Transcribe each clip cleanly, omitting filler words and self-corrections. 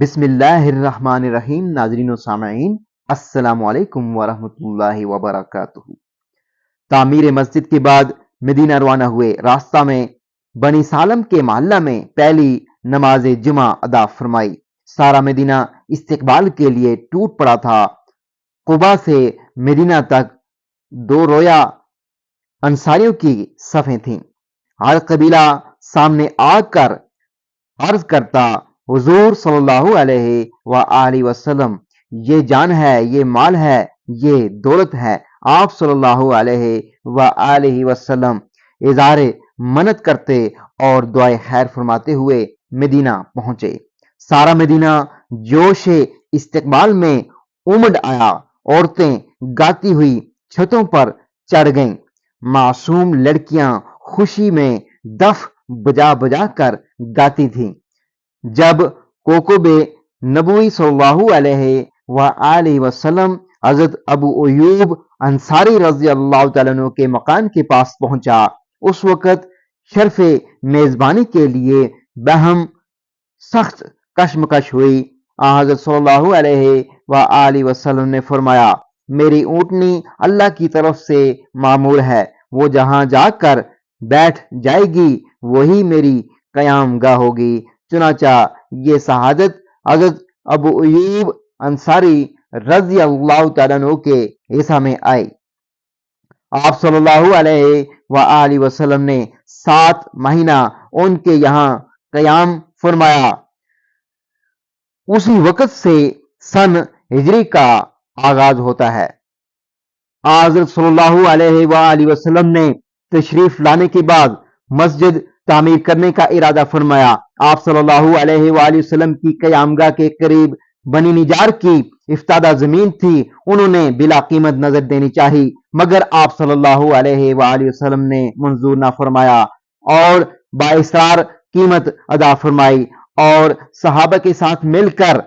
بسم اللہ الرحمن الرحیم۔ ناظرین و سامعین، السلام علیکم ورحمۃ اللہ وبرکاتہ۔ تعمیر مسجد کے بعد مدینہ روانہ ہوئے۔ راستہ میں بنی سالم کے محلہ میں پہلی نماز جمعہ ادا فرمائی۔ سارا مدینہ استقبال کے لیے ٹوٹ پڑا تھا۔ قبا سے مدینہ تک دو رویا انصاریوں کی صفیں تھیں۔ ہر قبیلہ سامنے آ کر عرض کرتا، حضور صلی اللہ علیہ وآلہ وسلم، یہ جان ہے، یہ مال ہے، یہ دولت ہے۔ آپ صلی اللہ علیہ وآلہ وسلم اظہار منت کرتے اور دعائے خیر فرماتے ہوئے مدینہ پہنچے۔ سارا مدینہ جوش استقبال میں امڈ آیا۔ عورتیں گاتی ہوئی چھتوں پر چڑھ گئیں۔ معصوم لڑکیاں خوشی میں دف بجا بجا کر گاتی تھیں۔ جب کوکب نبوی صلی اللہ علیہ وآلہ وسلم حضرت ابو ایوب انصاری رضی اللہ تعالیٰ عنہ کے مکان کے پاس پہنچا، اس وقت شرف میزبانی کے لیے بہم سخت کشمکش ہوئی۔ حضرت صلی اللہ علیہ وآلہ وسلم نے فرمایا، میری اونٹنی اللہ کی طرف سے معمور ہے، وہ جہاں جا کر بیٹھ جائے گی وہی میری قیام گاہ ہوگی۔ چنانچہ یہ شہادت حضرت ابو ایوب انصاری رضی اللہ تعالیٰ عنہ کے حصہ میں آئی۔ آپ صلی اللہ علیہ وآلہ وسلم نے 7 مہینہ ان کے یہاں قیام فرمایا۔ اسی وقت سے سن ہجری کا آغاز ہوتا ہے۔ حضرت صلی اللہ علیہ وآلہ وسلم نے تشریف لانے کے بعد مسجد تعمیر کرنے کا ارادہ فرمایا۔ آپ صلی اللہ علیہ وآلہ وسلم کی قیامگاہ کے قریب بنی نجار کی افتادہ زمین تھی، انہوں نے بلا قیمت نظر دینی چاہی، مگر آپ صلی اللہ علیہ وآلہ وسلم نے منظور نہ فرمایا اور بااصرار قیمت ادا فرمائی اور صحابہ کے ساتھ مل کر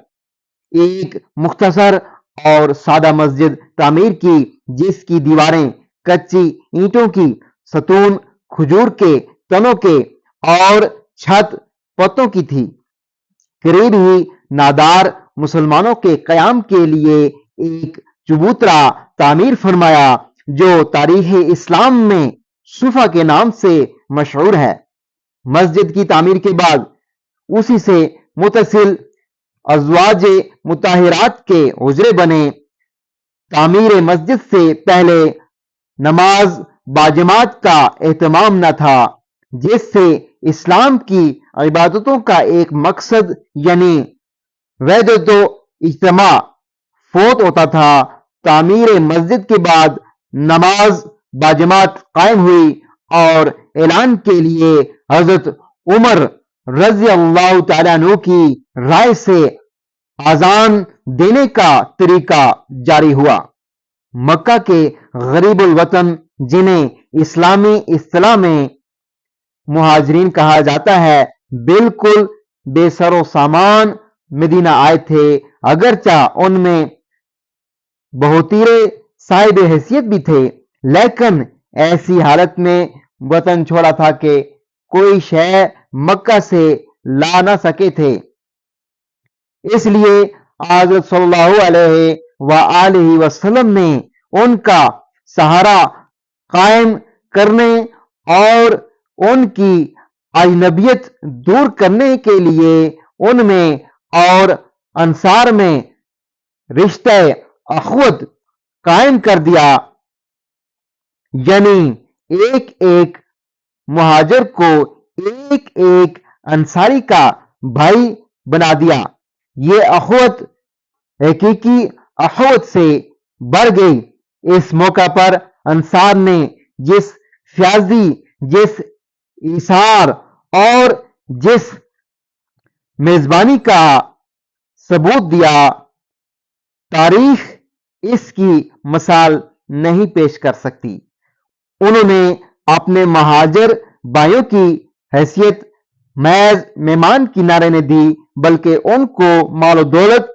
ایک مختصر اور سادہ مسجد تعمیر کی، جس کی دیواریں کچی اینٹوں کی، ستون کھجور کے تنوں کے اور چھت پتوں کی تھی۔ قریب ہی نادار مسلمانوں کے قیام کے لیے ایک چبوترا تعمیر فرمایا جو تاریخ اسلام میں صفا کے نام سے مشہور ہے۔ مسجد کی تعمیر کے بعد اسی سے متصل ازواج مطہرات کے حجرے بنے۔ تعمیر مسجد سے پہلے نماز باجماعت کا اہتمام نہ تھا، جس سے اسلام کی عبادتوں کا ایک مقصد یعنی وحدت و اجتماع فوت ہوتا تھا۔ تعمیر مسجد کے بعد نماز باجماعت قائم ہوئی اور اعلان کے لیے حضرت عمر رضی اللہ تعالیٰ عنہ کی رائے سے اذان دینے کا طریقہ جاری ہوا۔ مکہ کے غریب الوطن، جنہیں اسلامی اصطلاح میں مہاجرین کہا جاتا ہے، بالکل بے سر و سامان مدینہ آئے تھے، اگرچہ ان میں بہتیرے صاحب حیثیت بھی تھے، لیکن ایسی حالت میں وطن چھوڑا تھا کہ کوئی شے مکہ سے لا نہ سکے تھے۔ اس لیے حضرت صلی اللہ علیہ وآلہ وسلم نے ان کا سہارا قائم کرنے اور ان کی اجنبیت دور کرنے کے لیے ان میں اور انصار میں رشتہ اخوت قائم کر دیا، یعنی ایک ایک مہاجر کو ایک ایک انصاری کا بھائی بنا دیا۔ یہ اخوت حقیقی اخوت سے بڑھ گئی۔ اس موقع پر انصار نے جس فیاضی، جس ایثار اور جس میزبانی کا ثبوت دیا، تاریخ اس کی مثال نہیں پیش کر سکتی۔ انہوں نے اپنے مہاجر بھائیوں کی حیثیت محض مہمان کی نہ رہنے دی، بلکہ ان کو مال و دولت،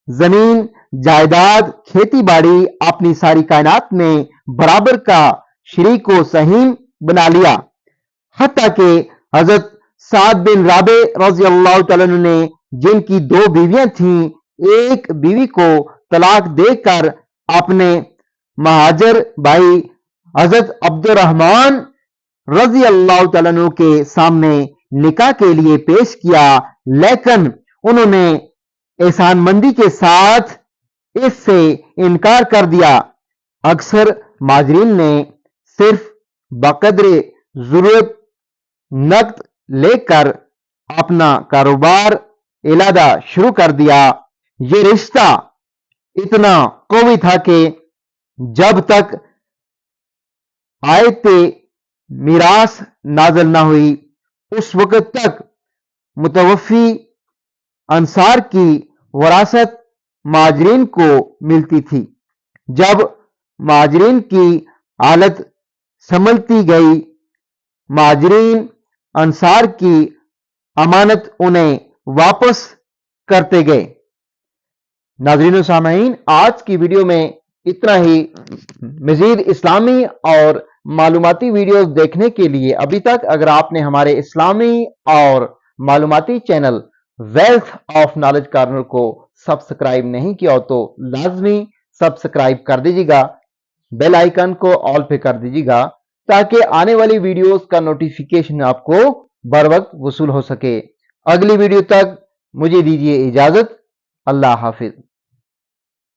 زمین جائیداد، کھیتی باڑی، اپنی ساری کائنات میں برابر کا شریک و سہیم بنا لیا۔ حتیٰ کہ حضرت سعد بن رابع رضی اللہ تعالیٰ عنہ نے جن کی 2 بیویاں تھیں، ایک بیوی کو طلاق دے کر اپنے مہاجر بھائی حضرت عبد الرحمن رضی اللہ تعالیٰ عنہ کے سامنے نکاح کے لیے پیش کیا، لیکن انہوں نے احسان مندی کے ساتھ اس سے انکار کر دیا۔ اکثر مہاجرین نے صرف بقدر ضرورت نقد لے کر اپنا کاروبار علادہ شروع کر دیا۔ یہ رشتہ اتنا قوی تھا کہ جب تک آیت میراث نازل نہ ہوئی اس وقت تک متوفی انصار کی وراثت مہاجرین کو ملتی تھی۔ جب مہاجرین کی حالت سنبھلتی گئی، مہاجرین انصار کی امانت انہیں واپس کرتے گئے۔ ناظرین و سامعین، آج کی ویڈیو میں اتنا ہی۔ مزید اسلامی اور معلوماتی ویڈیوز دیکھنے کے لیے ابھی تک اگر آپ نے ہمارے اسلامی اور معلوماتی channel wealth of knowledge corner کو سبسکرائب نہیں کیا ہو تو لازمی سبسکرائب کر دیجیے گا، بیل آئیکن کو آل پہ کر دیجیے گا تاکہ آنے والی ویڈیوز کا نوٹیفیکیشن آپ کو بر وقت وصول ہو سکے۔ اگلی ویڈیو تک مجھے دیجیے اجازت۔ اللہ حافظ۔